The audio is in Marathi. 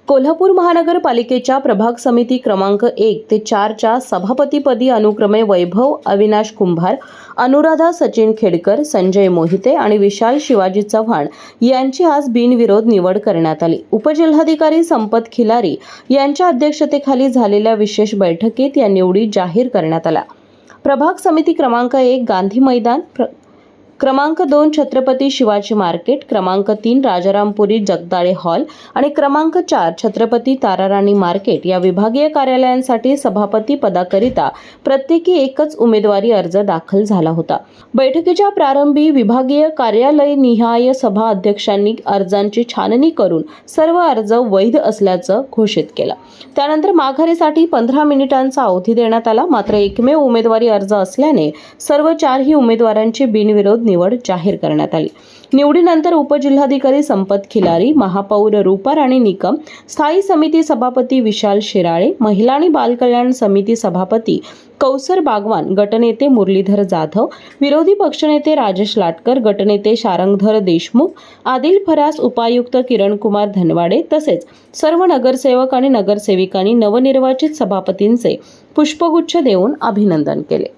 कोल्हापूर महानगरपालिकेच्या प्रभाग समिती क्रमांक 1 ते 4 च्या सभापतीपदी अनुक्रमे वैभव अविनाश कुंभार, अनुराधा सचिन खेडकर, संजय मोहिते आणि विशाल शिवाजी चव्हाण यांची आज बिनविरोध निवड करण्यात आली। उपजिल्हाधिकारी संपत खिलारी यांच्या अध्यक्षतेखाली झालेल्या विशेष बैठकीत या निवडी जाहीर करण्यात आल्या। प्रभाग समिती क्रमांक 1 गांधी मैदान, क्रमांक 2 छत्रपती शिवाजी मार्केट, क्रमांक 3 राजारामपुरी जगदाळे हॉल आणि क्रमांक 4 छत्रपती ताराराणी मार्केट या विभागीय कार्यालयांसाठी सभापती पदाकरिता प्रत्येकी एकच उमेदवारी अर्ज दाखल झाला होता। बैठकीच्या प्रारंभी विभागीय कार्यालय निहाय सभा अध्यक्षांनी अर्जांची छाननी करून सर्व अर्ज वैध असल्याचं घोषित केलं। त्यानंतर माघारीसाठी 15 मिनिटांचा अवधी देण्यात आला। मात्र एकमेव उमेदवारी अर्ज असल्याने सर्व 4ही उमेदवारांची बिनविरोध निवड जाहीर करण्यात आली। निवडीनंतर उपजिल्हाधिकारी संपत खिलारी, महापौर रूपा राणी निकम, स्थायी समिती सभापती विशाल शिराळे, महिला आणि बालकल्याण समिती सभापती कौसर बागवान, गटनेते मुरलीधर जाधव, विरोधी पक्षनेते राजेश लाटकर, गटनेते शारंगधर देशमुख, आदिल फरास, उपायुक्त किरण कुमार धनवाडे तसेच सर्व नगरसेवक आणि नगरसेविकांनी नवनिर्वाचित सभापतींचे पुष्पगुच्छ देऊन अभिनंदन केले।